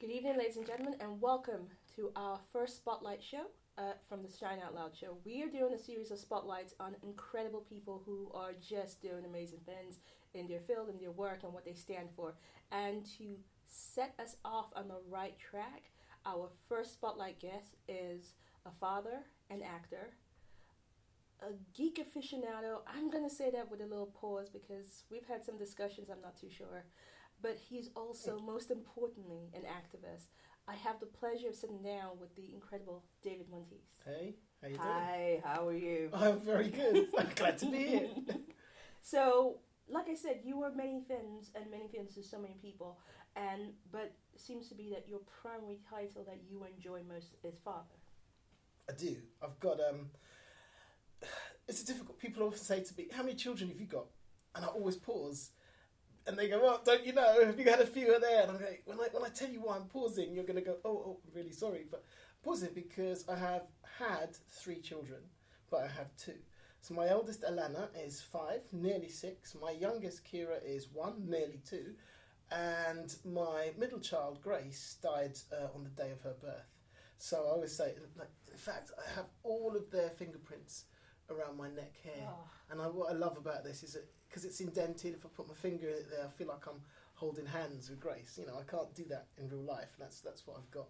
Good evening, ladies and gentlemen, and welcome to our first Spotlight show from the Shine Out Loud show. We are doing a series of spotlights on incredible people who are just doing amazing things in their field, in their work, and what they stand for. And to set us off on the right track, our first Spotlight guest is a father, an actor, a geek aficionado. I'm going to say that with a little pause because we've had some discussions, I'm not too sure. But he's also, most importantly, an activist. I have the pleasure of sitting down with the incredible David Monteith. Hey, how you doing? Hi, how are you? I'm very good. I'm glad to be here. So, like I said, you are many things to so many people, but it seems to be that your primary title that you enjoy most is father. I do. I've got, it's difficult. People often say to me, how many children have you got? And I always pause. And they go, well, don't you know? Have you had a few there? And I'm like, when I tell you why I'm pausing, you're going to go, oh, I'm really sorry. But I'm pausing because I have had 3 children, but I have 2. So my eldest, Alana, is 5, nearly 6. My youngest, Kira, is 1, nearly 2. And my middle child, Grace, died on the day of her birth. So I always say, like, in fact, I have all of their fingerprints around my neck hair. Oh. And what I love about this is that because it's indented, if I put my finger in it there, I feel like I'm holding hands with Grace. You know, I can't do that in real life. That's what I've got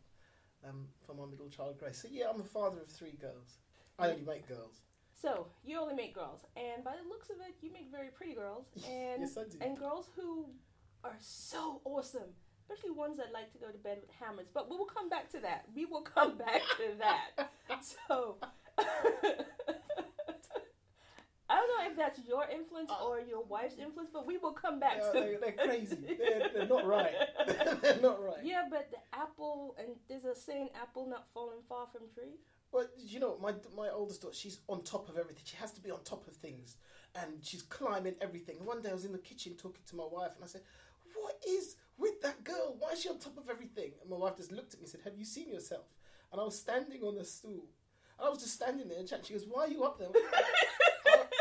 for my middle child, Grace. So yeah, I'm a father of 3 girls. I only make girls. So, you only make girls. And by the looks of it, you make very pretty girls. And, yes, I do. And girls who are so awesome. Especially ones that like to go to bed with hammers. But we will come back to that. So... I don't know if that's your influence or your wife's influence, but we will come back to they're crazy. They're not right. They're not right. Yeah, but the apple, and there's a saying, apple not falling far from tree. Well, you know, my oldest daughter, she's on top of everything. She has to be on top of things. And she's climbing everything. And one day I was in the kitchen talking to my wife, and I said, what is with that girl? Why is she on top of everything? And my wife just looked at me and said, have you seen yourself? And I was standing on a stool. And I was just standing there and chatting. She goes, why are you up there?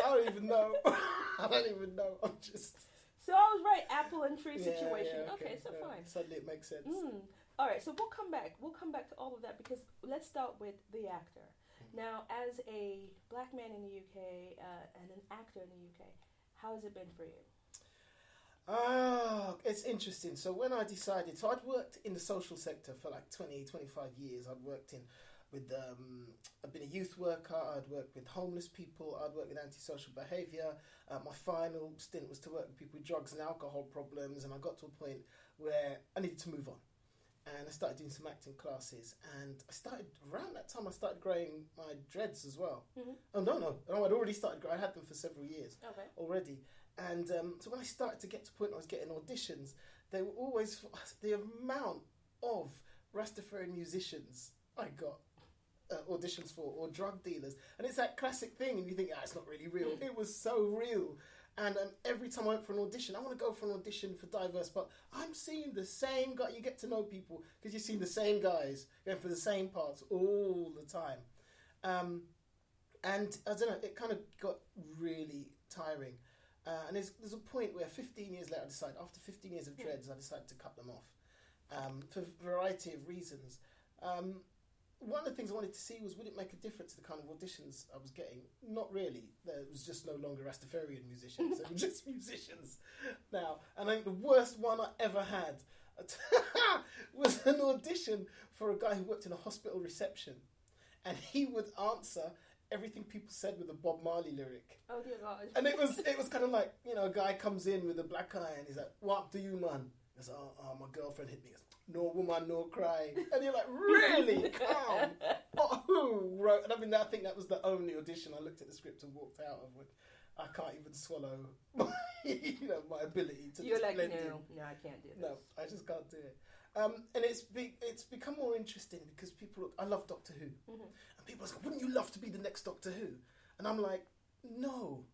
I don't even know. I'm just... So I was right, apple and tree situation. Yeah, okay, so fine. Suddenly it makes sense. All right, so we'll come back. We'll come back to all of that because let's start with the actor. Now, as a black man in the UK and an actor in the UK, how has it been for you? It's interesting. So when I decided... So I'd worked in the social sector for like 20, 25 years. I'd worked I've been a youth worker, I'd worked with homeless people, I'd worked with antisocial behaviour. My final stint was to work with people with drugs and alcohol problems, and I got to a point where I needed to move on. And I started doing some acting classes, and around that time I started growing my dreads as well. Mm-hmm. Oh, no, I'd already started, I had them for several years already. And so when I started to get to the point I was getting auditions, they were always, the amount of Rastafarian musicians I got auditions for, or drug dealers, and it's that classic thing, and you think, it's not really real. It was so real, and every time I went for an audition, I want to go for an audition for diverse, but I'm seeing the same guy. You get to know people because you're seeing the same guys going for the same parts all the time, and I don't know, it kind of got really tiring, and there's a point where 15 years later, after 15 years of dreads, I decided to cut them off for a variety of reasons. One of the things I wanted to see was, would it make a difference to the kind of auditions I was getting? Not really. There was just no longer Rastafarian musicians. They were just musicians now. And I think the worst one I ever had was an audition for a guy who worked in a hospital reception. And he would answer everything people said with a Bob Marley lyric. Oh dear God. And it was kind of like, you know, a guy comes in with a black eye and he's like, what up to you, man? He goes, oh, my girlfriend hit me. He goes, no woman, no cry. And you're like, really? Calm. Who wrote? And I mean, I think that was the only audition I looked at the script and walked out of. With, I can't even swallow my, my ability to. You're like, blend no, I can't do this. No, I just can't do it. And it's become more interesting because I love Doctor Who, and people are like, wouldn't you love to be the next Doctor Who? And I'm like, no.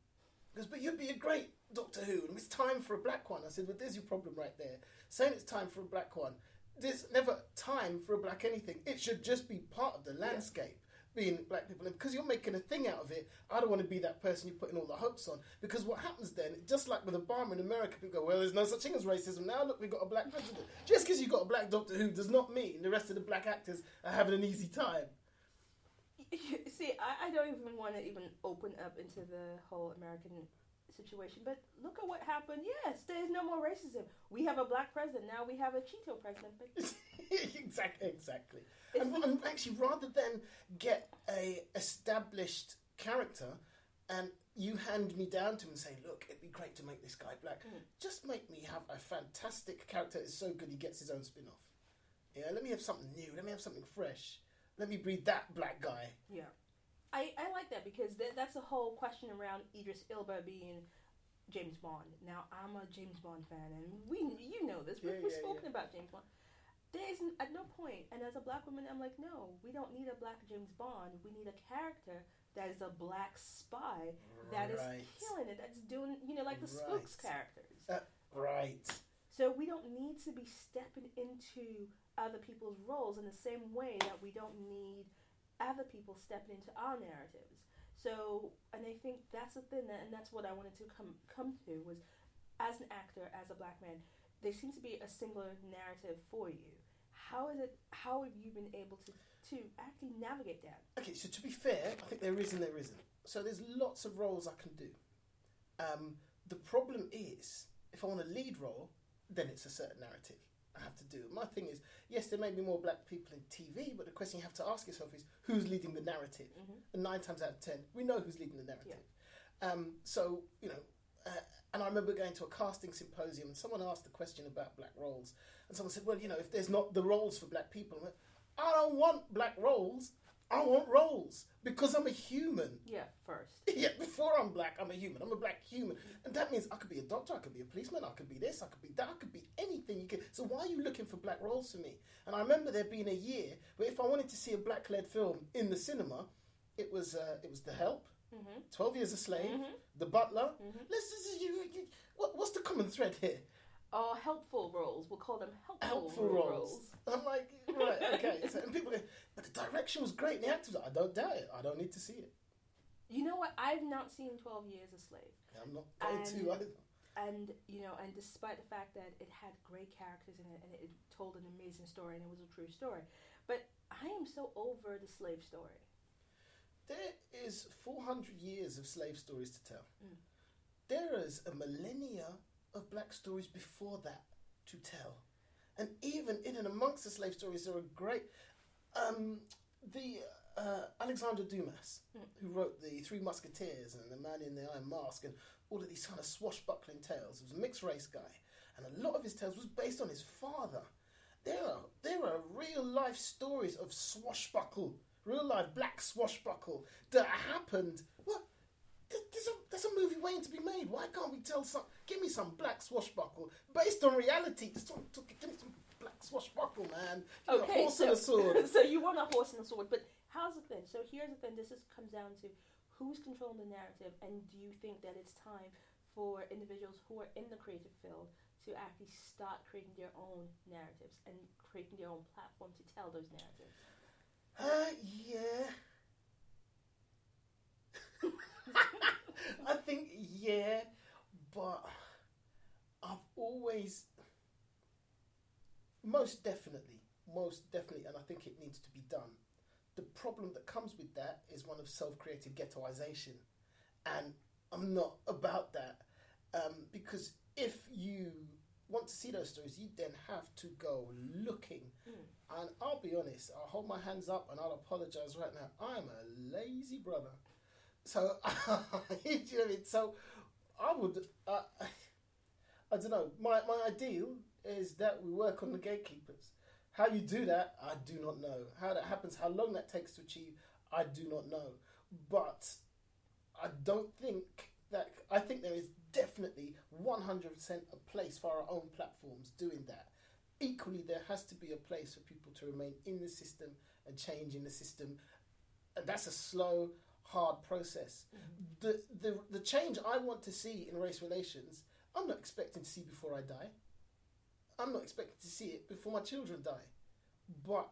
Because, but you'd be a great Doctor Who, and it's time for a black one. I said, well, there's your problem right there. Saying it's time for a black one. There's never time for a black anything. It should just be part of the landscape. being black people. And because you're making a thing out of it, I don't want to be that person you're putting all the hopes on. Because what happens then, just like with Obama in America, people go, well, there's no such thing as racism. Now look, we've got a black president. Just because you've got a black Doctor Who does not mean the rest of the black actors are having an easy time. See, I don't even want to even open up into the whole American situation, but look at what happened. Yes, there's no more racism. We have a black president. Now we have a Cheeto president. But Exactly. And actually, rather than get a established character and you hand me down to him and say, look, it'd be great to make this guy black, just make me have a fantastic character that's so good he gets his own spin-off. Yeah, let me have something new. Let me have something fresh. Let me breed that black guy. Yeah. I like that because that's the whole question around Idris Elba being James Bond. Now, I'm a James Bond fan, and you know this. We've spoken about James Bond. There isn't, at no point, and as a black woman, I'm like, no, we don't need a black James Bond. We need a character that is a black spy that is killing it, that's doing, like the Spooks characters. Right. So we don't need to be stepping into other people's roles in the same way that we don't need other people stepping into our narratives. So, and I think that's the thing, and that's what I wanted to come to, was as an actor, as a black man, there seems to be a singular narrative for you. How have you been able to actually navigate that? Okay, so to be fair, I think there is and there isn't. So there's lots of roles I can do. The problem is, if I want a lead role, then it's a certain narrative I have to do. My thing is, yes, there may be more black people in TV, but the question you have to ask yourself is, who's leading the narrative? And 9 times out of 10, we know who's leading the narrative. Yeah. So, and I remember going to a casting symposium and someone asked a question about black roles. And someone said, well, if there's not the roles for black people, I went, I don't want black roles. I want roles because I'm a human. Yeah, first. Yeah, before I'm black, I'm a human. I'm a black human. And that means I could be a doctor, I could be a policeman, I could be this, I could be that, I could be anything you can. So why are you looking for black roles for me? And I remember there being a year where if I wanted to see a black-led film in the cinema, it was The Help, 12 Years a Slave, The Butler. What's the common thread here? Helpful roles. We'll call them helpful roles. I'm like, right, okay. So, and people go, but the direction was great and the actors, I don't doubt it. I don't need to see it. You know what? I've not seen 12 Years a Slave. I'm not going to either. And, and despite the fact that it had great characters in it and it told an amazing story and it was a true story, but I am so over the slave story. There is 400 years of slave stories to tell. There is a millennia of black stories before that to tell. And even in and amongst the slave stories, there are great... Alexandre Dumas, who wrote The Three Musketeers and The Man in the Iron Mask and all of these kind of swashbuckling tales, was a mixed race guy. And a lot of his tales was based on his father. There are real life stories of swashbuckle, real life black swashbuckle that happened. What? There's a movie waiting to be made. Why can't we tell some? Give me some black swashbuckle based on reality. Give me some black swashbuckle, man. Give me a horse and a sword. So you want a horse and a sword, but how's the thing? So here's the thing. This comes down to who's controlling the narrative, and do you think that it's time for individuals who are in the creative field to actually start creating their own narratives and creating their own platform to tell those narratives? Yeah. I think, yeah, but I've always, most definitely, and I think it needs to be done. The problem that comes with that is one of self-created ghettoization, and I'm not about that, because if you want to see those stories, you then have to go looking. And I'll be honest, I'll hold my hands up and I'll apologise right now. I'm a lazy brother. So, do you know what I mean? So, I would, I don't know, my ideal is that we work on the gatekeepers. How you do that, I do not know. How that happens, how long that takes to achieve, I do not know. But I don't think that, I think there is definitely 100% a place for our own platforms doing that. Equally, there has to be a place for people to remain in the system and change in the system. And that's a slow, hard process. The change I want to see in race relations, I'm not expecting to see before I die. I'm not expecting to see it before my children die. But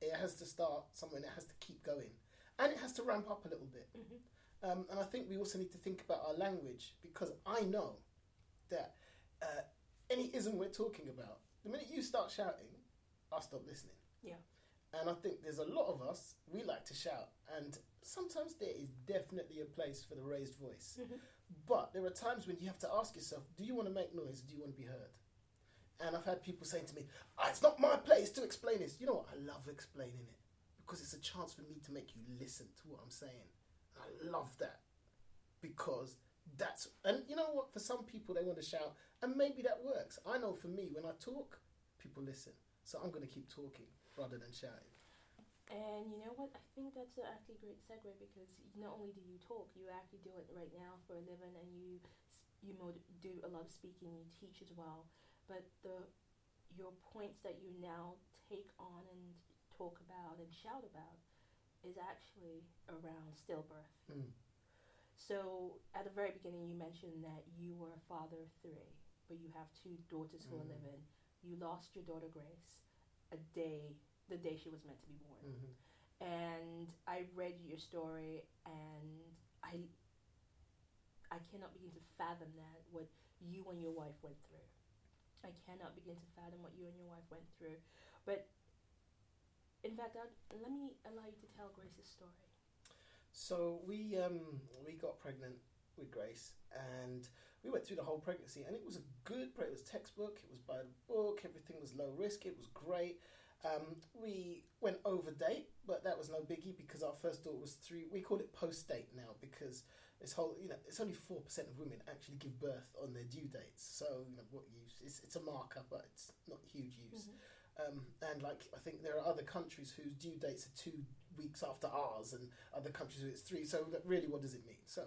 it has to start somewhere and it has to keep going. And it has to ramp up a little bit. Mm-hmm. And I think we also need to think about our language, because I know that any ism we're talking about, the minute you start shouting, I'll stop listening. Yeah. And I think there's a lot of us, we like to shout. And sometimes there is definitely a place for the raised voice. Mm-hmm. But there are times when you have to ask yourself, do you want to make noise? Do you want to be heard? And I've had people saying to me, it's not my place to explain this. You know what? I love explaining it, because it's a chance for me to make you listen to what I'm saying. I love that, because that's, and you know what? For some people, they want to shout, and maybe that works. I know for me, when I talk, people listen. So I'm going to keep talking rather than shouting. And you know what? I think that's actually a great segue, because not only do you talk, you actually do it right now for a living, and you do a lot of speaking, you teach as well. But your points that you now take on and talk about and shout about is actually around stillbirth. Mm. So at the very beginning, you mentioned that you were a father of 3, but you have 2 daughters who are living. You lost your daughter Grace the day she was meant to be born. Mm-hmm. And I read your story, and I cannot begin to fathom what you and your wife went through. I cannot begin to fathom what you and your wife went through. But in fact, let me allow you to tell Grace's story. So we got pregnant with Grace, and we went through the whole pregnancy, and it was a good pregnancy. It was textbook, it was by the book, everything was low risk, it was great. We went over date, but that was no biggie, because our first daughter was 3. We call it post date now, because it's only 4% of women actually give birth on their due dates. So what use? It's a marker, but it's not huge use. Mm-hmm. And I think there are other countries whose due dates are 2 weeks after ours, and other countries where it's 3. So that really, what does it mean? So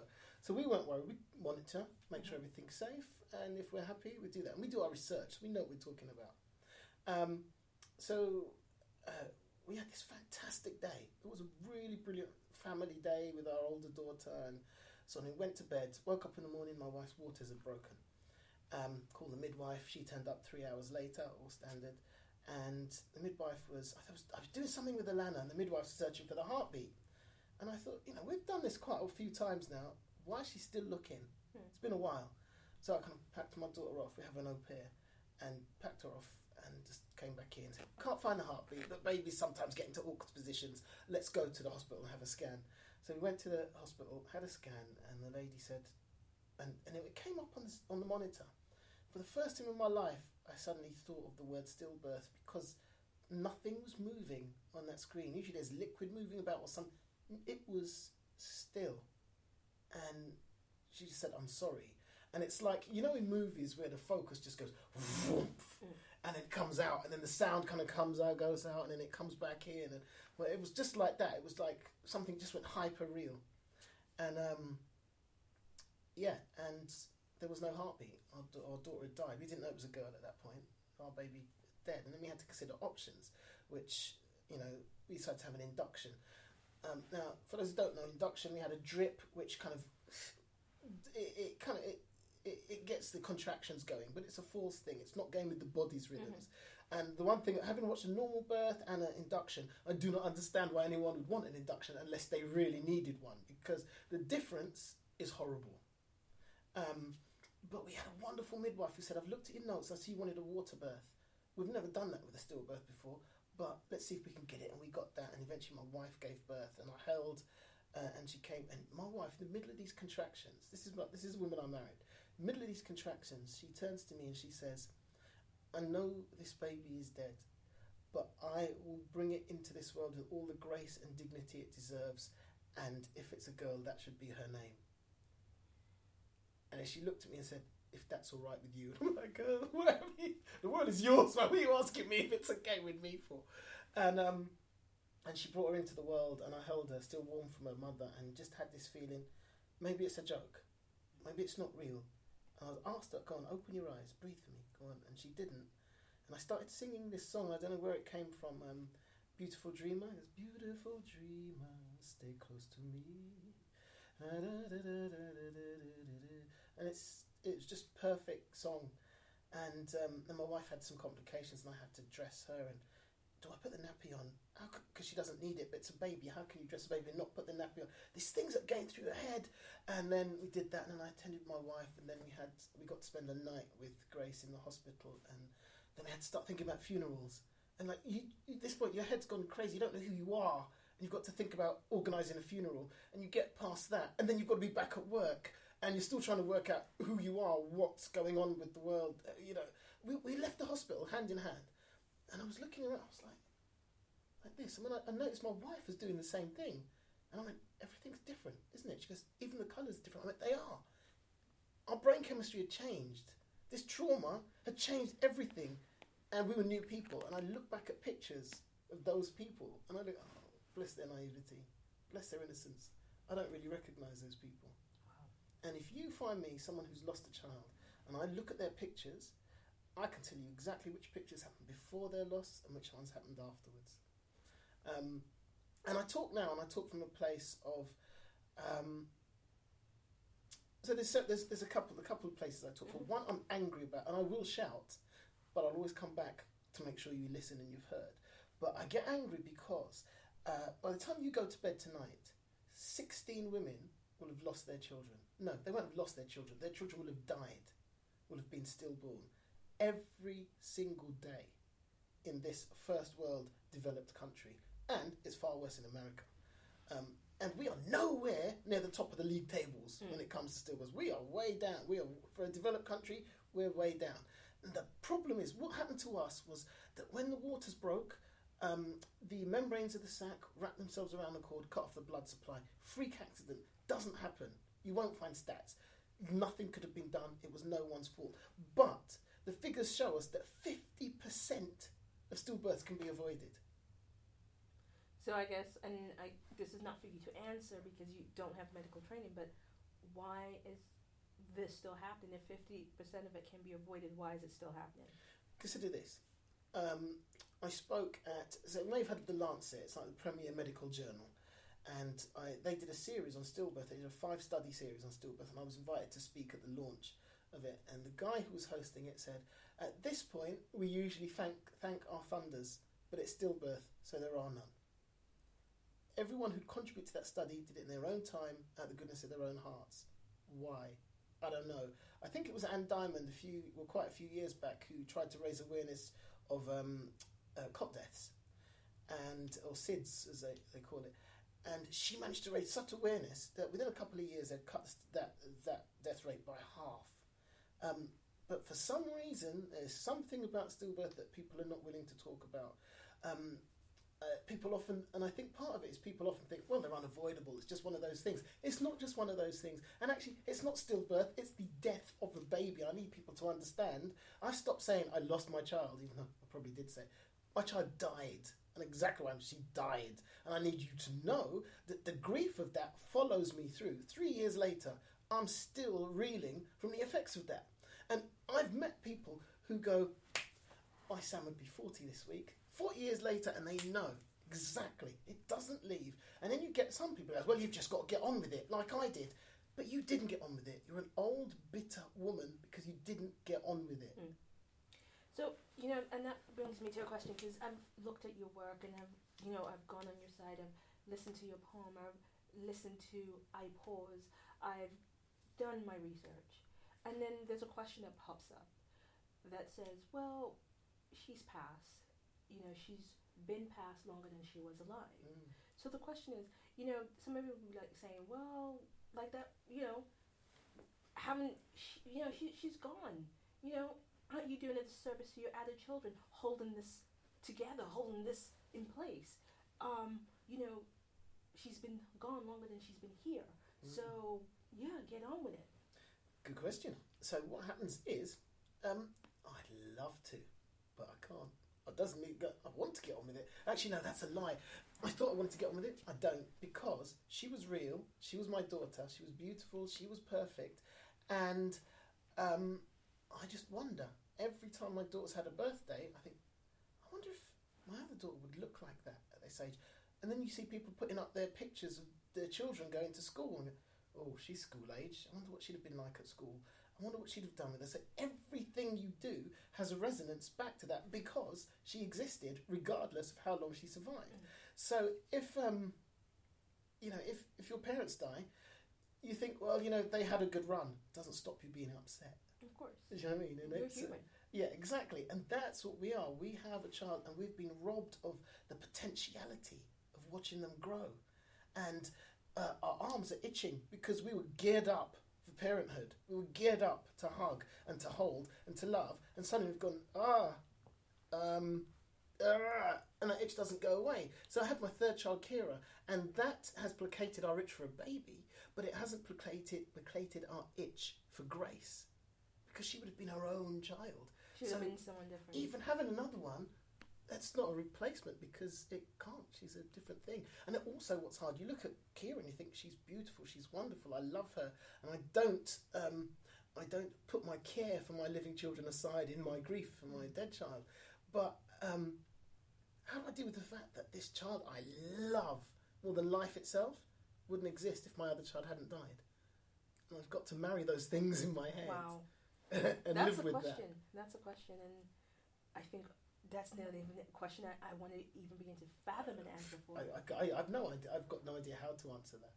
we weren't worried. We wanted to make sure everything's safe, and if we're happy, we do that. And we do our research. We know what we're talking about. So we had this fantastic day. It was a really brilliant family day with our older daughter, and so we went to bed, woke up in the morning, my wife's waters had broken. Called the midwife, she turned up 3 hours later, all standard, and the midwife I was doing something with Alana, and the midwife was searching for the heartbeat. And I thought, we've done this quite a few times now, why is she still looking? It's been a while. So I kind of packed my daughter off, we have an au pair, and packed her off, and just came back in and said, can't find the heartbeat, the babies sometimes get into awkward positions, let's go to the hospital and have a scan. So we went to the hospital, had a scan, and the lady said, and it came up on the monitor. For the first time in my life, I suddenly thought of the word stillbirth, because nothing was moving on that screen. Usually there's liquid moving about or something. It was still. And she just said, I'm sorry. And it's like, in movies where the focus just goes, whoomph, and it comes out, and then the sound kind of comes out, goes out, and then it comes back in. And well, it was just like that. It was like something just went hyper real. And and there was no heartbeat. Our daughter had died. We didn't know it was a girl at that point. Our baby dead. And then we had to consider options, which, we decided to have an induction. Now, for those who don't know, induction, we had a drip, which kind of, it gets the contractions going, but it's a false thing. It's not going with the body's rhythms. Mm-hmm. And the one thing, having watched a normal birth and an induction, I do not understand why anyone would want an induction unless they really needed one, because the difference is horrible. But we had a wonderful midwife who said, I've looked at your notes, I see you wanted a water birth. We've never done that with a stillbirth before, but let's see if we can get it. And we got that, and eventually my wife gave birth, and I held, and she came, and my wife, in the middle of these contractions, this is a woman I married, in the middle of these contractions, she turns to me and she says, I know this baby is dead, but I will bring it into this world with all the grace and dignity it deserves, and if it's a girl, that should be her name. And she looked at me and said, if that's all right with you. I'm like, the world is yours, man. What are you asking me if it's okay with me for? And she brought her into the world, and I held her, still warm from her mother, and just had this feeling, maybe it's a joke. Maybe it's not real. And I asked her, go on, open your eyes, breathe for me, go on. And she didn't. And I started singing this song. I don't know where it came from. Beautiful Dreamer. It's beautiful dreamer, stay close to me. And it was just perfect song. And then my wife had some complications, and I had to dress her, and do I put the nappy on? Because she doesn't need it, but it's a baby. How can you dress a baby and not put the nappy on? These things are going through your head. And then we did that, and then I attended my wife, and then we got to spend a night with Grace in the hospital, and then we had to start thinking about funerals. And like at this point, your head's gone crazy. You don't know who you are, and you've got to think about organising a funeral, and you get past that, and then you've got to be back at work, and you're still trying to work out who you are, what's going on with the world. We left the hospital hand in hand, and I was looking around. I was like this. And then I noticed my wife was doing the same thing, and I went, everything's different, isn't it? She goes, even the colours are different. I went, they are. Our brain chemistry had changed. This trauma had changed everything, and we were new people. And I look back at pictures of those people, and I look, oh, bless their naivety, bless their innocence. I don't really recognise those people. Wow. And if you find me someone who's lost a child, and I look at their pictures, I can tell you exactly which pictures happened before their loss and which ones happened afterwards. And I talk now, and I talk from a place of. So there's a couple of places I talk from. One I'm angry about, and I will shout, but I'll always come back to make sure you listen and you've heard. But I get angry because by the time you go to bed tonight, 16 women will have lost their children. No, they won't have lost their children. Their children will have died, will have been stillborn, every single day in this first world developed country. And it's far worse in America. And we are nowhere near the top of the league tables when it comes to stillbirths. We are way down. For a developed country, we're way down. And the problem is, what happened to us was that when the waters broke, the membranes of the sac wrapped themselves around the cord, cut off the blood supply. Freak accident doesn't happen. You won't find stats. Nothing could have been done. It was no one's fault. But the figures show us that 50% of stillbirths can be avoided. So I guess, and this is not for you to answer because you don't have medical training, but why is this still happening? If 50% of it can be avoided, why is it still happening? Consider this. I spoke at, so you may have heard of The Lancet, it's like the premier medical journal, and they did a series on stillbirth. They did a 5-study series on stillbirth, and I was invited to speak at the launch of it. And the guy who was hosting it said, at this point, we usually thank our funders, but it's stillbirth, so there are none. Everyone who contributed to that study did it in their own time, at the goodness of their own hearts. Why? I don't know. I think it was Anne Diamond quite a few years back who tried to raise awareness of cot deaths, or SIDS as they call it, and she managed to raise such awareness that within a couple of years they'd cut that death rate by half. But for some reason, there's something about stillbirth that people are not willing to talk about. People often, and I think part of it is people often think, well, they're unavoidable, it's just one of those things. It's not just one of those things. And actually, it's not stillbirth, it's the death of the baby. I need people to understand. I stopped saying I lost my child, even though I probably did say, my child died. And exactly why she died. And I need you to know that the grief of that follows me through. 3 years later, I'm still reeling from the effects of that. And I've met people who go, my son would be 40 this week. 40 years later, and they know exactly. It doesn't leave. And then you get some people who go, well, you've just got to get on with it, like I did. But you didn't get on with it. You're an old, bitter woman because you didn't get on with it. Mm. So, and that brings me to a question, because I've looked at your work and I've gone on your site, I've listened to your poem, I've listened to I Pause, I've done my research. And then there's a question that pops up that says, well, she's passed. She's been passed longer than she was alive. Mm. So the question is, some of you would be like saying, well, like that, she's gone. Aren't you doing a disservice to your added children, holding this together, holding this in place? She's been gone longer than she's been here. Mm. So, yeah, get on with it. Good question. So what happens is, I'd love to, but I can't. It doesn't mean I want to get on with it. Actually, no, that's a lie. I thought I wanted to get on with it. I don't, because she was real. She was my daughter. She was beautiful. She was perfect. And I just wonder, every time my daughter's had a birthday, I think, I wonder if my other daughter would look like that at this age. And then you see people putting up their pictures of their children going to school. And oh, she's school age. I wonder what she'd have been like at school. I wonder what she'd have done with her. So everything you do has a resonance back to that because she existed regardless of how long she survived. So if if your parents die, you think, well, they had a good run. Doesn't stop you being upset. Of course. Do you know what I mean? And You're human. Yeah, exactly. And that's what we are. We have a child and we've been robbed of the potentiality of watching them grow. And our arms are itching because we were geared up for parenthood. We were geared up to hug and to hold and to love. And suddenly we've gone, and that itch doesn't go away. So I had my third child, Kira, and that has placated our itch for a baby, but it hasn't placated our itch for Grace, because she would have been her own child. Should have been someone different. Even having another one, that's not a replacement because it can't. She's a different thing. And also what's hard, you look at Kira and you think she's beautiful, she's wonderful, I love her, and I don't put my care for my living children aside in my grief for my dead child. But how do I deal with the fact that this child I love more than life itself wouldn't exist if my other child hadn't died? And I've got to marry those things in my head. Wow. and That's live a with question. that. That's a question, and I think that's not even a question I want to even begin to fathom an answer for. I've no idea. I've got no idea how to answer that.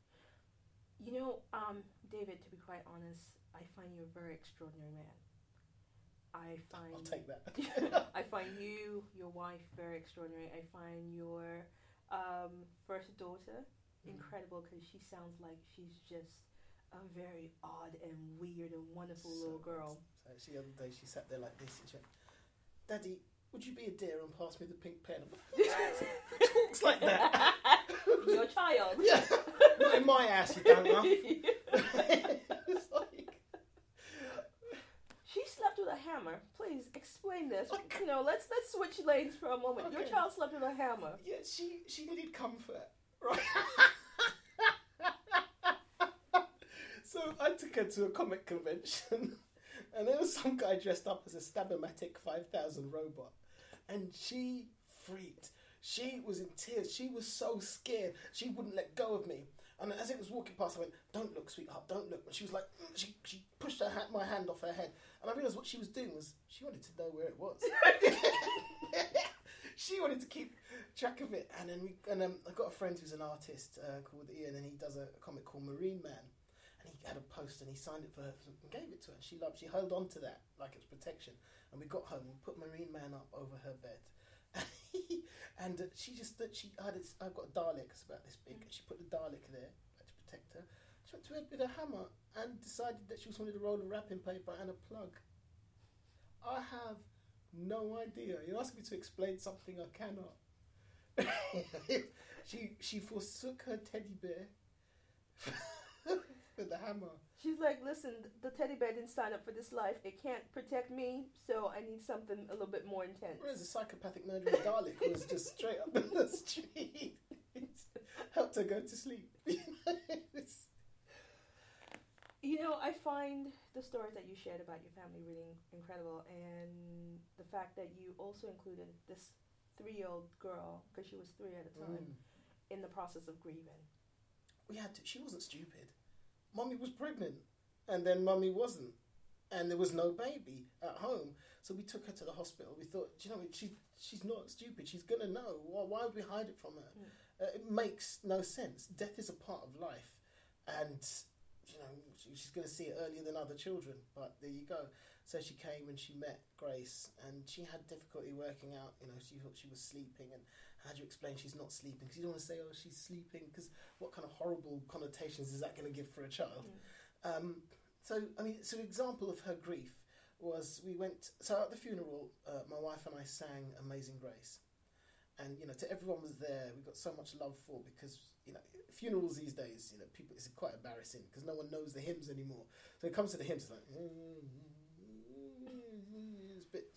David, to be quite honest, I find you a very extraordinary man. I'll take that. I find you, your wife, very extraordinary. I find your first daughter incredible because she sounds like she's just a very odd and weird and wonderful little girl. So actually, the other day she sat there like this and she went, "Daddy, would you be a dear and pass me the pink pen?" Who talks like that? Your child. Yeah. Not in my ass, you don't know. It's like... She slept with a hammer. Please explain this. Let's switch lanes for a moment. Okay. Your child slept with a hammer. Yeah, she needed comfort, right? So I took her to a comic convention, and there was some guy dressed up as a Stab-O-Matic 5000 robot, and she freaked. She was in tears. She was so scared. She wouldn't let go of me. And as it was walking past, I went, "Don't look, sweetheart, don't look." And she was like, she pushed my hand off her head. And I realised what she was doing was she wanted to know where it was. She wanted to keep track of it. And then I got a friend who's an artist called Ian, and he does a comic called Marine Man. And he had a poster and he signed it for her and gave it to her. She held on to that like it was protection. And we got home, we put Marine Man up over her bed. And I've got a Dalek, it's about this big. And she put the Dalek there to protect her. She went to bed with a hammer and decided that she was wanted a roll of wrapping paper and a plug. I have no idea. You ask me to explain something I cannot. She forsook her teddy bear with the hammer. She's like, "Listen, the teddy bear didn't sign up for this life. It can't protect me, so I need something a little bit more intense." Whereas a psychopathic murdering Dalek who was just straight up in the street helped her go to sleep. I find the stories that you shared about your family really incredible, and the fact that you also included this 3-year-old girl, because she was 3 at the time, in the process of grieving. We had to. She wasn't stupid. Mummy was pregnant, and then Mummy wasn't, and there was no baby at home. So we took her to the hospital. We thought, she's not stupid. She's gonna know. Why would we hide it from her? It makes no sense. Death is a part of life, and she's gonna see it earlier than other children. But there you go. So she came and she met Grace, and she had difficulty working out. She thought she was sleeping, and how do you explain she's not sleeping? Because you don't want to say, "Oh, she's sleeping," because what kind of horrible connotations is that going to give for a child? So an example of her grief was at the funeral, my wife and I sang Amazing Grace. And, to everyone was there, we got so much love for, because, funerals these days, people, it's quite embarrassing because no one knows the hymns anymore. So it comes to the hymns, it's like, it's a bit.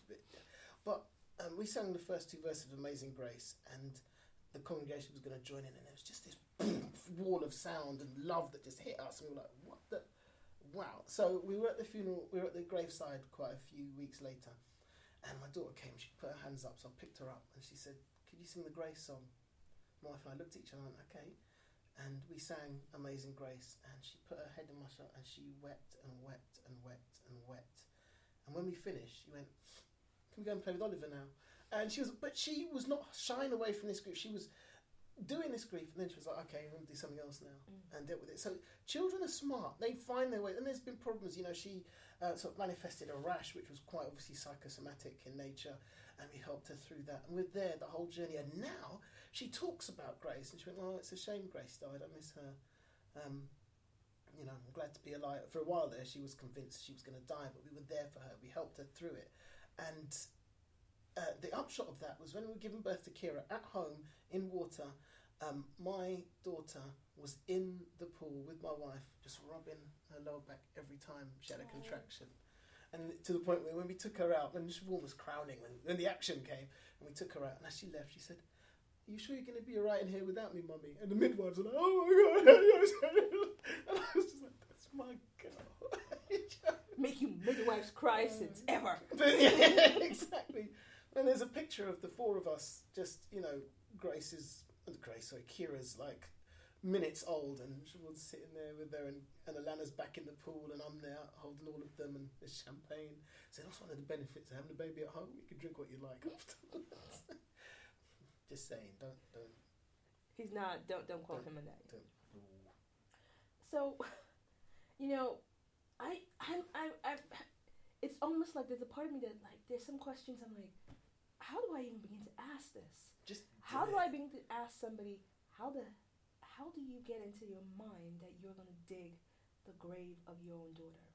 But we sang the first 2 verses of Amazing Grace, and the congregation was going to join in, and there was just this wall of sound and love that just hit us, and we were like, what the... Wow. So we were at the funeral, we were at the graveside quite a few weeks later, and my daughter came, she put her hands up, so I picked her up, and she said, "Could you sing the Grace song?" My wife and I looked at each other and went, "Okay." and we sang Amazing Grace, and she put her head in my shoulder, and she wept and wept and wept and wept. And when we finished, she went, "Can we go and play with Oliver now?" And she was not shying away from this grief. She was doing this grief, and then she was like, "Okay, I'm going to do something else now," and dealt with it. So children are smart; they find their way. And there's been problems. She sort of manifested a rash, which was quite obviously psychosomatic in nature, and we helped her through that. And we're there the whole journey. And now she talks about Grace, and she went, "Well, it's a shame Grace died. I miss her. I'm glad to be alive." For a while there, she was convinced she was going to die, but we were there for her. We helped her through it, and the upshot of that was when we were giving birth to Kira at home in water. My daughter was in the pool with my wife, just rubbing her lower back every time she had a contraction. And to the point where when we took her out, when Siobhan was crowning, when the action came, and we took her out, and as she left, she said, "Are you sure you're going to be all right in here without me, Mummy?" And the midwives were like, "Oh my God." And I was just like, "That's my girl." Make you midwives cry since ever. Yeah, exactly. And there's a picture of the four of us, just, Kira's like minutes old, and Siobhan's sitting there with her, and Alana's back in the pool, and I'm there holding all of them, and there's champagne. So that's one of the benefits of having a baby at home. You can drink what you like afterwards. Just saying, don't. He's not. Don't quote him on that. Don't. So, I it's almost like there's a part of me that there's some questions I'm like, how do I even begin to ask this? How do I begin to ask somebody how do you get into your mind that you're going to dig the grave of your own daughter?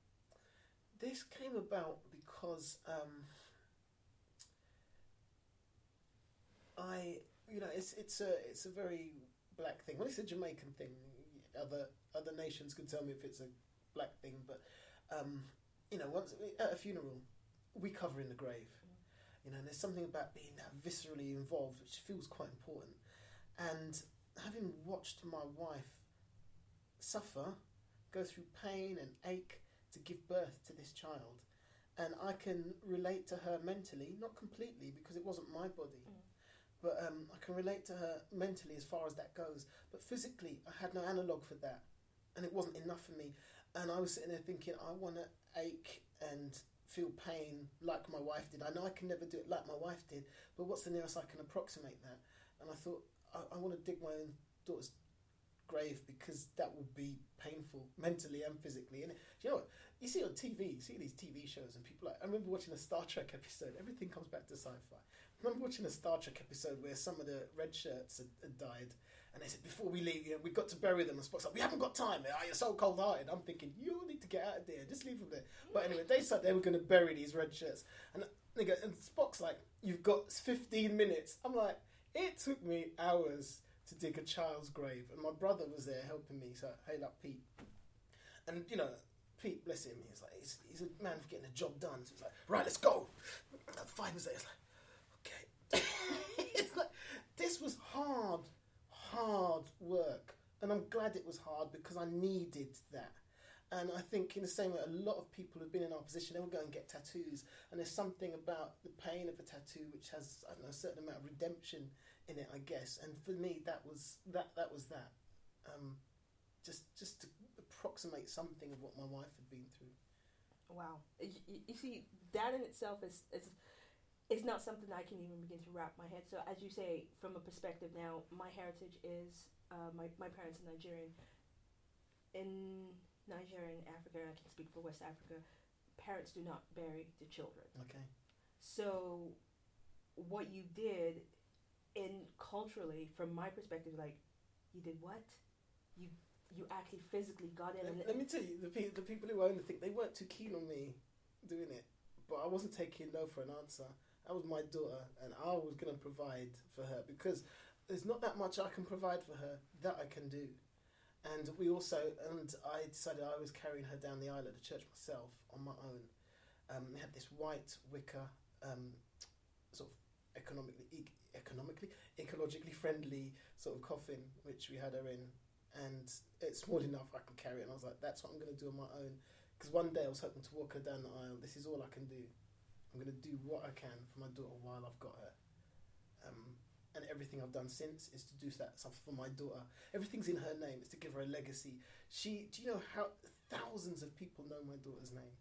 This came about because it's a very black thing. Well, it's a Jamaican thing. Other nations could tell me if it's a black thing, but once at a funeral, we cover in the grave. And there's something about being that viscerally involved, which feels quite important. And having watched my wife suffer, go through pain and ache to give birth to this child, and I can relate to her mentally, not completely because it wasn't my body, but I can relate to her mentally as far as that goes. But physically, I had no analogue for that, and it wasn't enough for me. And I was sitting there thinking, I want to ache and feel pain like my wife did. I know I can never do it like my wife did, but what's the nearest I can approximate that? And I thought, I want to dig my own daughter's grave because that would be painful mentally and physically. And you know what? You see on TV, you see these TV shows, and people I remember watching a Star Trek episode. Everything comes back to sci-fi. I remember watching a Star Trek episode where some of the red shirts had died, and they said, "Before we leave, we've got to bury them." And Spock's like, "We haven't got time. You're so cold-hearted." I'm thinking, you need to get out of there. Just leave them there. But anyway, they said they were going to bury these red shirts. And they go, and Spock's like, "You've got 15 minutes. I'm like, it took me hours to dig a child's grave. And my brother was there helping me. So, hey, up Pete. And, Pete, bless him, he's a man for getting a job done. So he's like, "Right, let's go." And 5 minutes later, it's like, okay. It's like, this was hard work. And I'm glad it was hard because I needed that. And I think in the same way, a lot of people who've been in our position, they will go and get tattoos. And there's something about the pain of a tattoo which has, a certain amount of redemption in it, I guess. And for me, that was that. Just to approximate something of what my wife had been through. Wow. You see, that in itself is not something I can even begin to wrap my head. So as you say, from a perspective now, my heritage is, my parents are Nigerian. In Nigeria and Africa, I can speak for West Africa, parents do not bury the children. Okay. So what you did culturally, from my perspective, you did what? You actually physically got in. Let me tell you, the people who own the thing, they weren't too keen on me doing it, but I wasn't taking no for an answer. That was my daughter, and I was going to provide for her because there's not that much I can provide for her that I can do. And I decided I was carrying her down the aisle at the church myself on my own. We had this white wicker, sort of ecologically friendly sort of coffin, which we had her in. And it's small enough I can carry it. And I was like, that's what I'm going to do on my own. Because one day I was hoping to walk her down the aisle. This is all I can do. I'm going to do what I can for my daughter while I've got her. and everything I've done since is to do something for my daughter. Everything's in her name. It's to give her a legacy. Do you know how thousands of people know my daughter's name?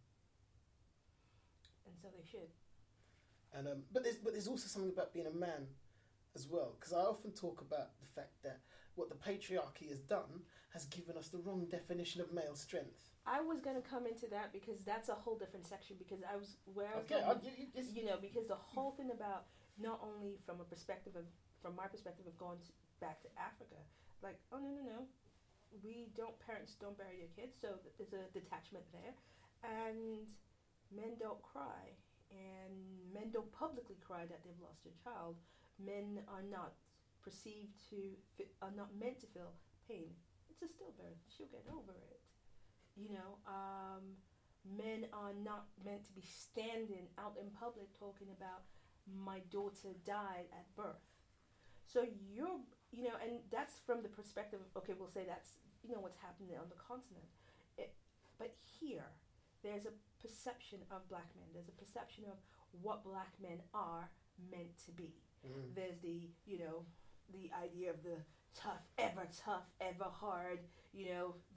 And so they should. And but there's also something about being a man as well, because I often talk about the fact that what the patriarchy has done has given us the wrong definition of male strength. I was going to come into that because that's a whole different section, because I was because the whole thing about not only from my perspective of going back to Africa, like, oh no, parents don't bury their kids, so there's a detachment there, and men don't cry, and men don't publicly cry that they've lost their child. Men are not meant to feel pain. It's a stillbirth. She'll get over it. Men are not meant to be standing out in public talking about my daughter died at birth. So and that's from the perspective of, okay, we'll say that's, what's happening on the continent. But here, there's a perception of black men. There's a perception of what black men are meant to be. Mm. There's the idea of the tough, ever hard,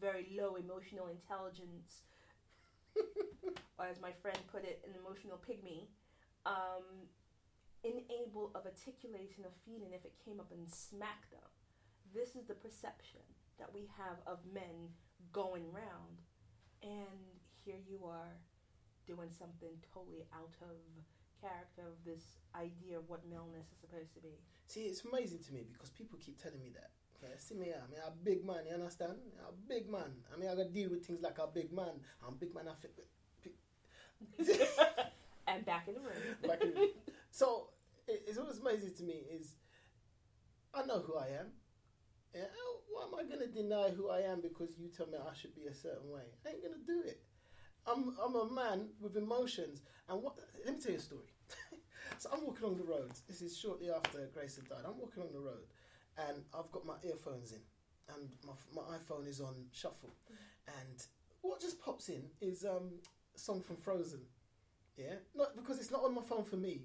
very low emotional intelligence, or as my friend put it, an emotional pygmy, incapable of articulating a feeling if it came up and smacked them. This is the perception that we have of men going round, and here you are doing something totally out of character of this idea of what maleness is supposed to be. See, it's amazing to me because people keep telling me that. Okay, see me, I'm a big man, you understand? I'm a big man. I mean, I got to deal with things like a big man. I'm a big man, I fit. And back in the room. So, it's always amazing to me is, I know who I am. Yeah, why am I going to deny who I am because you tell me I should be a certain way? I ain't going to do it. I'm a man with emotions. And let me tell you a story. So I'm walking along the road. This is shortly after Grace had died. I'm walking along the road and I've got my earphones in and my iPhone is on shuffle. And what just pops in is a song from Frozen. Yeah? Not because it's not on my phone for me.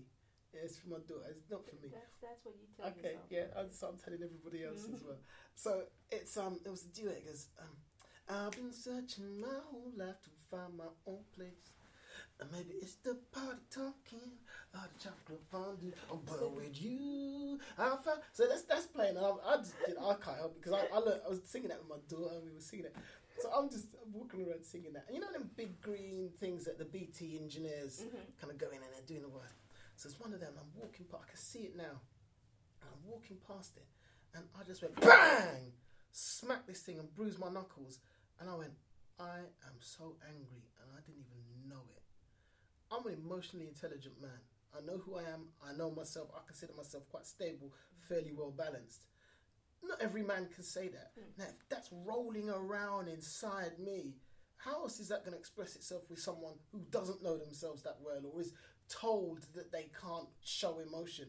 Yeah, it's for my daughter. It's not for me. That's what you tell yourself. Okay, yeah. I'm telling everybody else as well. So it was a duet. It goes, I've been searching my whole life to find my own place. And maybe it's the party talking, or the chocolate fondue, but with you, I'll find. So that's playing. I just, I can't help it because I was singing that with my daughter, and we were singing it. So I'm walking around singing that. And them big green things that the BT engineers kind of go in and they're doing the work. So it's one of them. I'm walking past. I can see it now. And I'm walking past it, and I just went bang, smacked this thing and bruised my knuckles. And I went, I am so angry, and I didn't even know it. I'm an emotionally intelligent man. I know who I am. I know myself. I consider myself quite stable, fairly well balanced. Not every man can say that. Now, if that's rolling around inside me, how else is that going to express itself with someone who doesn't know themselves that well or is told that they can't show emotion?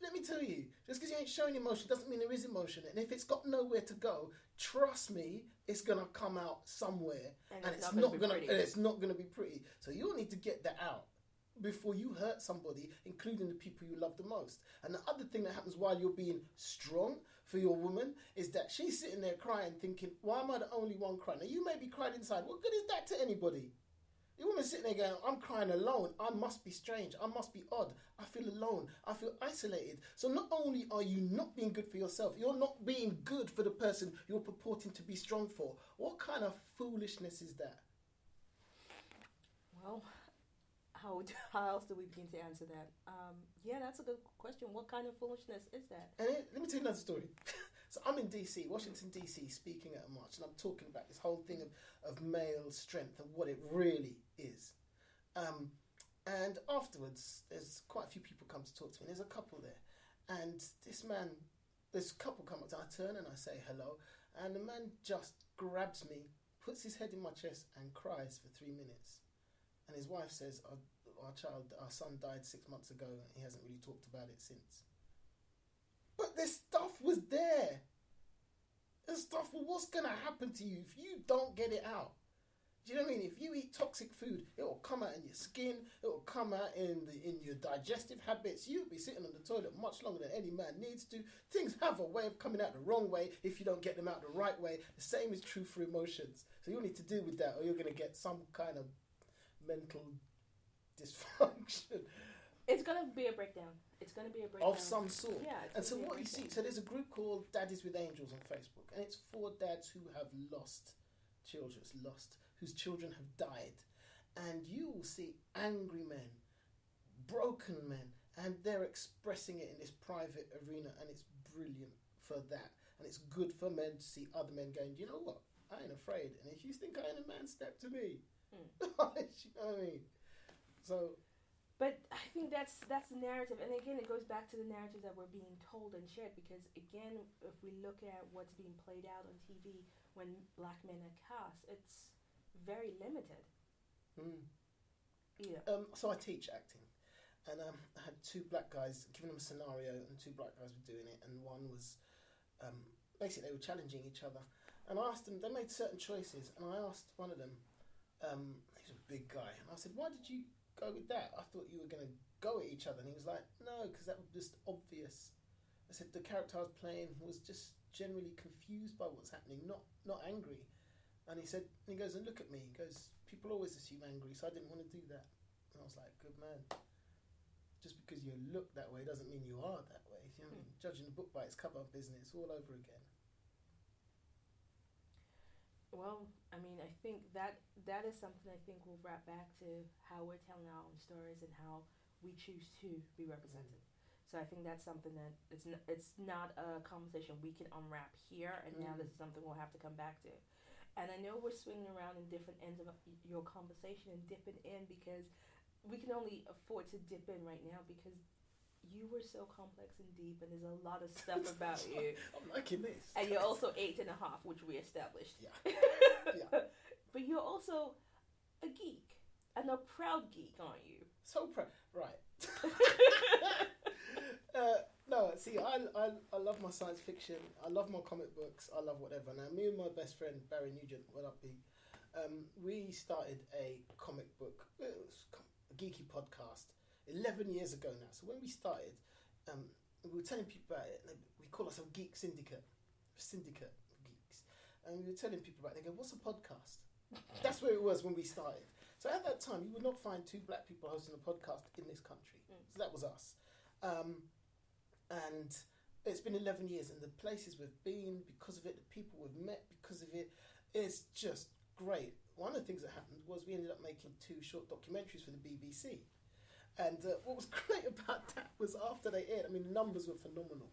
Let me tell you, just because you ain't showing emotion doesn't mean there is emotion. And if it's got nowhere to go, trust me, it's going to come out somewhere. And it's not going to be pretty. So you'll need to get that out before you hurt somebody, including the people you love the most. And the other thing that happens while you're being strong for your woman is that she's sitting there crying, thinking, why am I the only one crying? Now, you may be crying inside. What good is that to anybody? The woman's sitting there going, I'm crying alone. I must be strange. I must be odd. I feel alone. I feel isolated. So not only are you not being good for yourself, you're not being good for the person you're purporting to be strong for. What kind of foolishness is that? Well, how else do we begin to answer that? Yeah, that's a good question. What kind of foolishness is that? And let me tell you another story. So I'm in DC, Washington DC, speaking at a march, and I'm talking about this whole thing of male strength and what it really is. And afterwards, there's quite a few people come to talk to me. There's a couple there, and this couple come up to me. I turn and I say hello, and the man just grabs me, puts his head in my chest, and cries for 3 minutes. And his wife says, our son died 6 months ago, and he hasn't really talked about it since. But this stuff was there. This stuff, what's going to happen to you if you don't get it out? Do you know what I mean? If you eat toxic food, it will come out in your skin. It will come out in your digestive habits. You'll be sitting on the toilet much longer than any man needs to. Things have a way of coming out the wrong way if you don't get them out the right way. The same is true for emotions. So you'll need to deal with that, or you're going to get some kind of mental dysfunction. It's going to be a breakdown. It's going to be a breakdown. Of some sort. Yeah. And so what you see, so there's a group called Daddies with Angels on Facebook, and it's for dads who have lost children, whose children have died. And you will see angry men, broken men, and they're expressing it in this private arena, and it's brilliant for that. And it's good for men to see other men going, you know what? I ain't afraid. And if you think I ain't a man, step to me. You know what I mean? So... But I think that's the narrative, and again, it goes back to the narrative that we're being told and shared. Because again, if we look at what's being played out on TV when black men are cast, it's very limited. Yeah. So I teach acting, and I had two black guys giving them a scenario, and two black guys were doing it, and one was basically they were challenging each other, and I asked them. They made certain choices, and I asked one of them. He's a big guy, and I said, "Why did you go with that? I thought you were going to go at each other." And he was like, "No, because that was just obvious." I said, "The character I was playing was just generally confused by what's happening, not angry." And he said, and he goes, "And look at me." He goes, "People always assume angry, so I didn't want to do that." And I was like, "Good man. Just because you look that way doesn't mean you are that way." You know, judging the book by its cover business all over again. Well, I mean, I think that is something I think will wrap back to how we're telling our own stories and how we choose to be represented. So I think that's something that it's not a conversation we can unwrap here, and now this is something we'll have to come back to. And I know we're swinging around in different ends of your conversation and dipping in, because we can only afford to dip in right now because you were so complex and deep, and there's a lot of stuff about you. I'm liking this. And you're also 8.5, which we established. Yeah. Yeah. But you're also a geek, and a proud geek, aren't you? So proud. Right. No, see, I love my science fiction. I love my comic books. I love whatever. Now, me and my best friend, Barry Nugent, what up, B? We started a comic book, a geeky podcast 11 years ago now. So when we started, we were telling people about it. We call ourselves Geek Syndicate of Geeks. And we were telling people about it. They go, "What's a podcast?" That's where it was when we started. So at that time, you would not find two black people hosting a podcast in this country. So that was us. And it's been 11 years, and the places we've been because of it, the people we've met because of it, it's just great. One of the things that happened was we ended up making 2 short documentaries for the BBC. And what was great about that was after they aired, I mean, the numbers were phenomenal.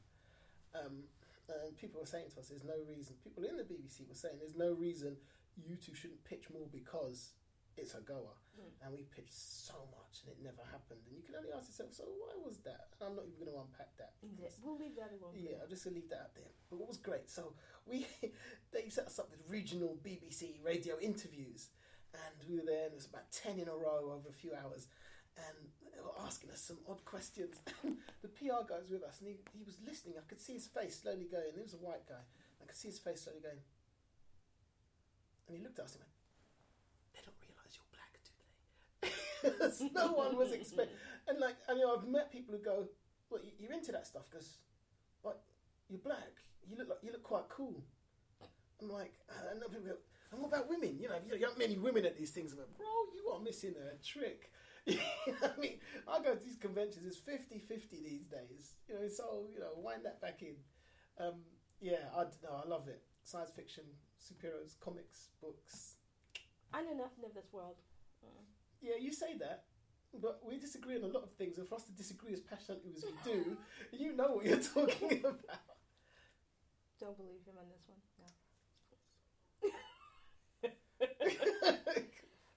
And people were saying to us, there's no reason, people in the BBC were saying, there's no reason you two shouldn't pitch more because it's a goer. And we pitched so much and it never happened. And you can only ask yourself, so why was that? And I'm not even going to unpack that. We'll leave that alone. Yeah, I'll just leave that out there. But what was great, so they set us up with regional BBC radio interviews. And we were there, and it was about 10 in a row over a few hours. And they were asking us some odd questions. The PR guy was with us, and he was listening. I could see his face slowly going. He was a white guy. I could see his face slowly going. And he looked at us and went, "They don't realise you're black, do they?" No one was expecting. And I've met people who go, "Well, you're into that stuff because, but you're black. You look quite cool." I'm like, and then people go, "And what about women? You have many women at these things." I'm like, "Bro, you are missing a trick." I mean, I go to these conventions, it's 50-50 these days. So wind that back in. I love it. Science fiction, superheroes, comics, books. I know nothing of this world. Yeah, you say that, but we disagree on a lot of things, and for us to disagree as passionately as we do, you know what you're talking about. Don't believe him on this one. No.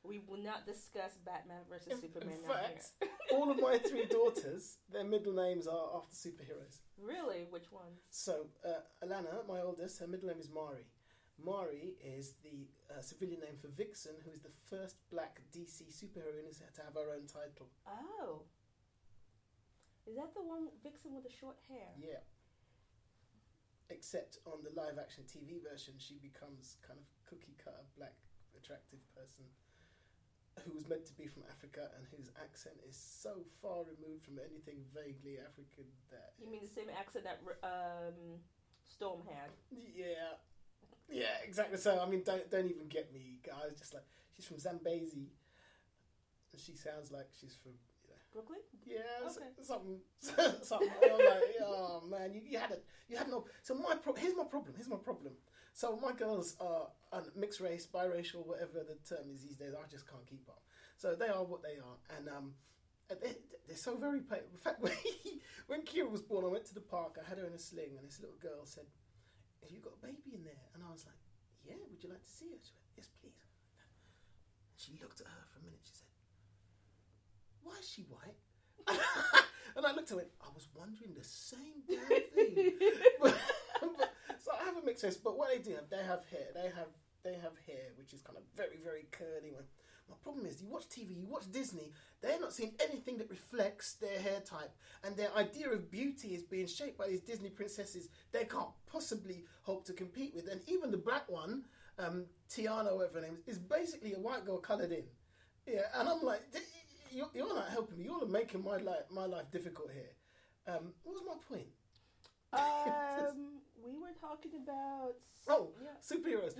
We will not discuss Batman versus Superman. In fact, all of my 3 daughters, their middle names are after superheroes. Really? Which ones? So, Alana, my oldest, her middle name is Mari. Mari is the civilian name for Vixen, who is the first black DC superheroine to have her own title. Oh. Is that the one, Vixen with the short hair? Yeah. Except on the live-action TV version, she becomes kind of cookie-cutter black attractive person who was meant to be from Africa and whose accent is so far removed from anything vaguely African that... You mean the same accent that Storm had? Yeah. Yeah, exactly. So, I mean, don't even get me. I was just like, she's from Zambezi. And she sounds like she's from... Brooklyn? Yeah, okay. something. I'm like, oh man, you had no. So here's my problem. So my girls are mixed race, biracial, whatever the term is these days. I just can't keep up. So they are what they are, and they're so very pale. In fact, when Kira was born, I went to the park. I had her in a sling, and this little girl said, "Have you got a baby in there?" And I was like, "Yeah. Would you like to see her?" She went, "Yes, please." She looked at her for a minute. She said, "Why is she white?" And I looked at it. I was wondering the same damn thing. So I have a mixed race, but what they do, they have hair. They have hair which is kind of very, very curly. My problem is, you watch TV, you watch Disney. They're not seeing anything that reflects their hair type, and their idea of beauty is being shaped by these Disney princesses. They can't possibly hope to compete with. And even the black one, Tiana, whatever her name is basically a white girl coloured in. Yeah, and I'm like, you're not helping me. You're making my life difficult here. What was my point? We were talking about... superheroes.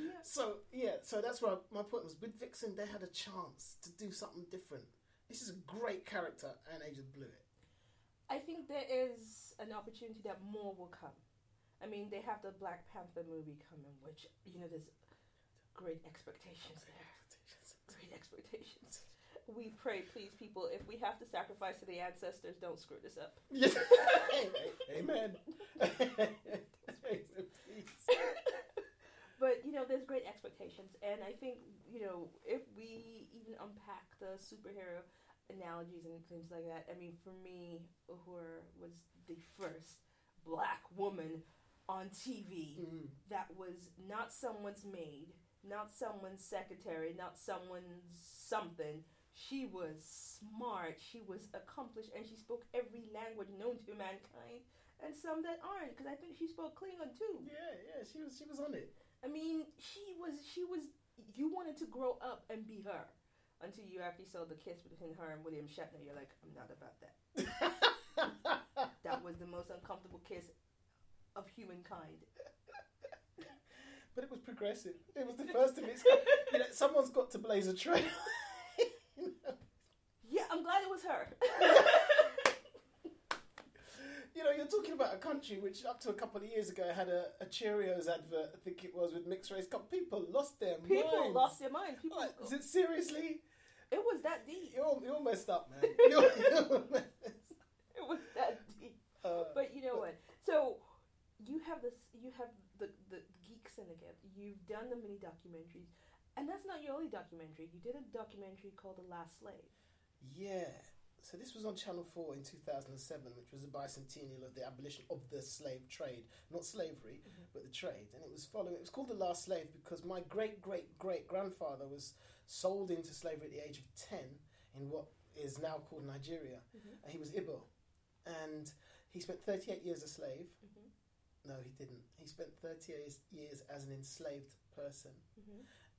Yeah. So that's where my point was. With Vixen, they had a chance to do something different. This is a great character, and they just blew it. I think there is an opportunity that more will come. I mean, they have the Black Panther movie coming, which, there's great expectations there. Great expectations. We pray, please, people, if we have to sacrifice to the ancestors, don't screw this up. Yeah. Amen. But, there's great expectations. And I think, if we even unpack the superhero analogies and things like that, I mean, for me, Uhura was the first black woman on TV that was not someone's maid, not someone's secretary, not someone's something. She was smart, she was accomplished, and she spoke every language known to mankind, and some that aren't, because I think she spoke Klingon too. Yeah, she was on it. I mean, she was. You wanted to grow up and be her, until you actually saw the kiss between her and William Shatner. You're like, I'm not about that. That was the most uncomfortable kiss of humankind. But it was progressive. It was the first of its kind. Someone's got to blaze a trail. Yeah, I'm glad it was her. You're talking about a country which up to a couple of years ago had a Cheerios advert, I think it was, with mixed race. People lost their minds. People lost their mind. Is it seriously? It was that deep. You're messed up, man. It was that deep. But you know what? So you have the Geek Syndicate. You've done the mini documentaries, and that's not your only documentary. You did a documentary called The Last Slave. Yeah. So this was on Channel 4 in 2007, which was the bicentennial of the abolition of the slave trade. Not slavery, but the trade. And it was called The Last Slave because my great-great-great-grandfather was sold into slavery at the age of 10 in what is now called Nigeria. And he was Igbo. And he spent 38 years a slave. No, he didn't. He spent 38 years as an enslaved person.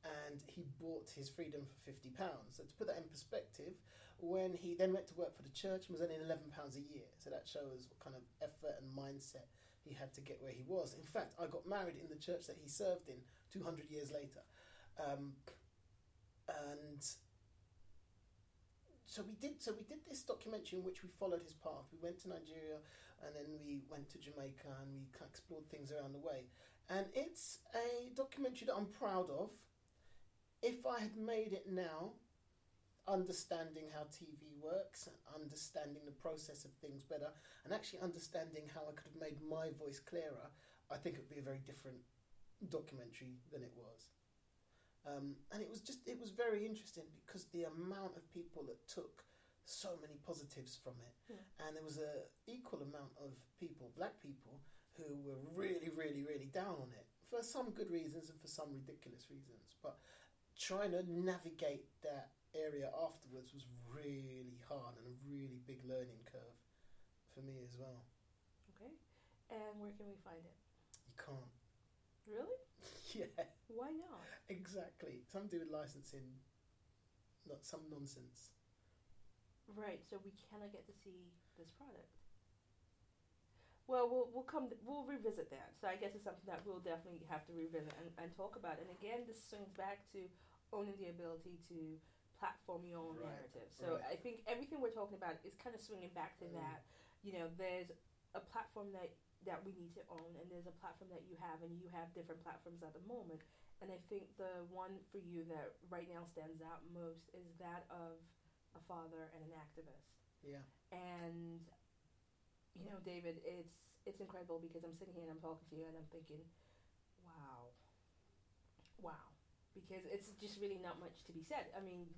And he bought his freedom for £50. So to put that in perspective, when he then went to work for the church and was earning £11 a year. So that shows what kind of effort and mindset he had to get where he was. In fact, I got married in the church that he served in 200 years later. And so we did this documentary in which we followed his path. We went to Nigeria and then we went to Jamaica and we explored things around the way. And it's a documentary that I'm proud of. If I had made it now, understanding how TV works and understanding the process of things better and actually understanding how I could have made my voice clearer, I think it would be a very different documentary than it was. And it was very interesting because the amount of people that took so many positives from it, and there was an equal amount of people, black people, who were really, really, really down on it for some good reasons and for some ridiculous reasons. But trying to navigate that area afterwards was really hard and a really big learning curve for me as well. Okay. And where can we find it? You can't. Really? Yeah. Why not? Exactly. Something to do with licensing, not some nonsense. Right. So we cannot get to see this product. Well, we'll revisit that. So I guess it's something that we'll definitely have to revisit and talk about. And again, this swings back to owning the ability to platform your own narrative. So I think everything we're talking about is kind of swinging back to that. You know, there's a platform that we need to own, and there's a platform that you have, and you have different platforms at the moment. And I think the one for you that right now stands out most is that of a father and an activist. Yeah. And you know, David, it's incredible because I'm sitting here and I'm talking to you and I'm thinking, wow, because it's just really not much to be said. I mean,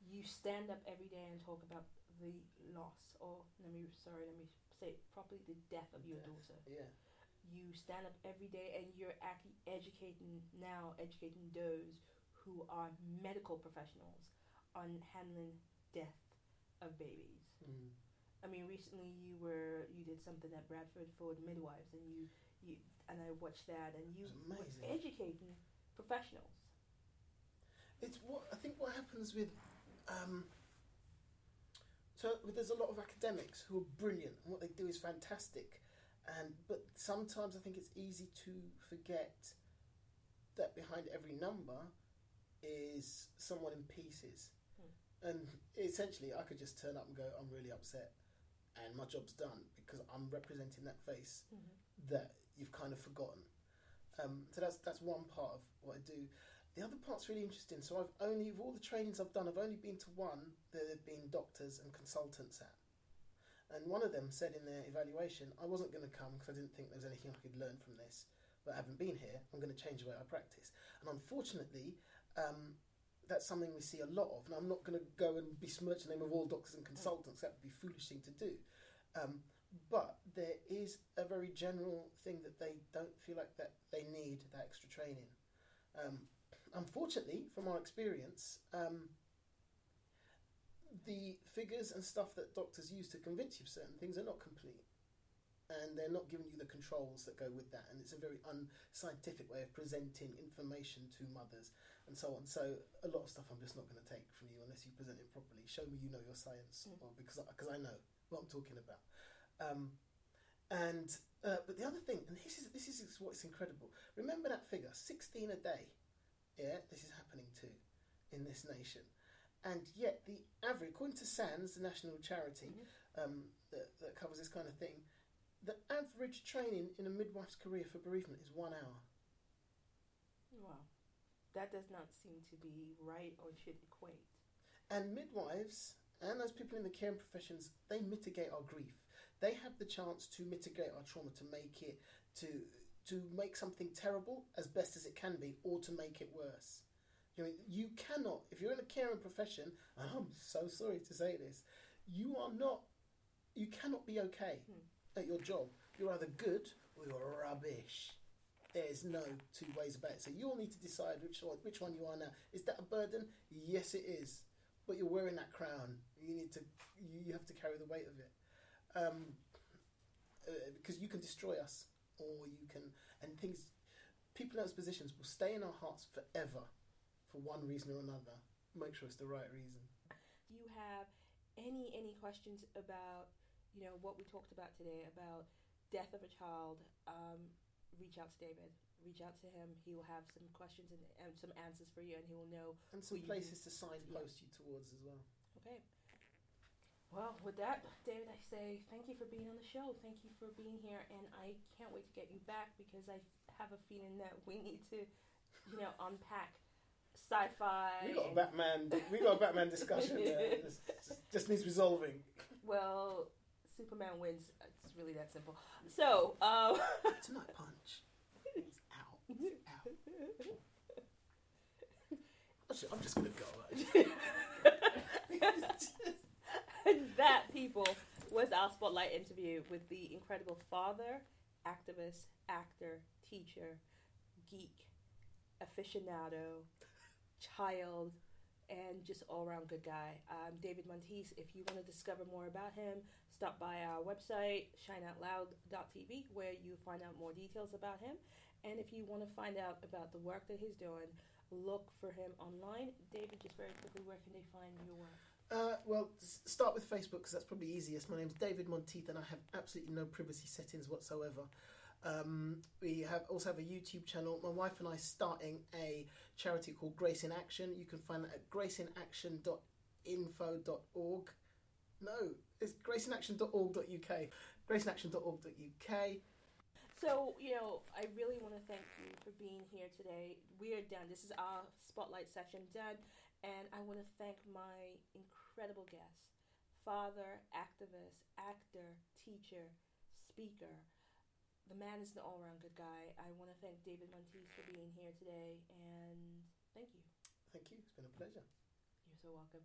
you stand up every day and talk about the loss, or let me say it properly, the death of your daughter. Yeah. You stand up every day and you're actually educating those who are medical professionals on handling death of babies. Mm. I mean, recently you did something at Bradford for the midwives, and you and I watched that, and you were educating professionals. It's I think what happens with so there's a lot of academics who are brilliant, and what they do is fantastic, but sometimes I think it's easy to forget that behind every number is someone in pieces. And essentially I could just turn up and go, I'm really upset, and my job's done because I'm representing that face that you've kind of forgotten. So that's one part of what I do. The other part's really interesting. So of all the trainings I've done, I've only been to one that there have been doctors and consultants at. And one of them said in their evaluation, I wasn't going to come because I didn't think there was anything I could learn from this. But having been here, I'm going to change the way I practice. And unfortunately, that's something we see a lot of. And I'm not going to go and besmirch the name of all doctors and consultants. That would be a foolish thing to do. But there is a very general thing that they don't feel like that they need that extra training. Unfortunately, from our experience, the figures and stuff that doctors use to convince you of certain things are not complete. And they're not giving you the controls that go with that. And it's a very unscientific way of presenting information to mothers and so on. So a lot of stuff I'm just not going to take from you unless you present it properly. Show me you know your science, or because I know what I'm talking about. But the other thing, and this is what's incredible. Remember that figure, 16 a day. Yeah, this is happening too in this nation. And yet the average, according to SANS, the national charity that covers this kind of thing, the average training in a midwife's career for bereavement is 1 hour. Wow. That does not seem to be right or should equate. And midwives and those people in the caring professions, they mitigate our grief. They have the chance to mitigate our trauma, to make it, to make something terrible as best as it can be, or to make it worse. You cannot, if you're in a caring profession, and I'm so sorry to say this, you cannot be okay at your job. You're either good or you're rubbish. There's no two ways about it. So you all need to decide which one you are now. Is that a burden? Yes, it is. But you're wearing that crown. You have to carry the weight of it. Because you can destroy us, or you can, and people in those positions will stay in our hearts forever for one reason or another. Make sure it's the right reason. Do you have any questions about what we talked about today, about death of a child? Reach out to David. Reach out to him. He will have some questions and some answers for you, and he will know. And some places to signpost you towards as well. Okay. Well, with that, David, I say thank you for being on the show. Thank you for being here, and I can't wait to get you back because I have a feeling that we need to, unpack sci-fi. We got a Batman discussion there. Just needs resolving. Well, Superman wins. It's really that simple. So, Tonight punch. It's out. It's out. I'm just gonna go. That, people, was our spotlight interview with the incredible father, activist, actor, teacher, geek, aficionado, child, and just all-around good guy. David Monteith. If you want to discover more about him, stop by our website, shineoutloud.tv, where you find out more details about him. And if you want to find out about the work that he's doing, look for him online. David, just very quickly, where can they find your work? Well, start with Facebook because that's probably easiest. My name's David Monteith and I have absolutely no privacy settings whatsoever. We also have a YouTube channel. My wife and I are starting a charity called Grace in Action. You can find that at graceinAction.info.org. No, it's graceinAction.org.uk. graceinAction.org.uk. So, I really want to thank you for being here today. We are done. This is our spotlight session done. And I want to thank my incredible guest, father, activist, actor, teacher, speaker. The man is an all-around good guy. I want to thank David Monteith for being here today, and thank you. Thank you. It's been a pleasure. You're so welcome.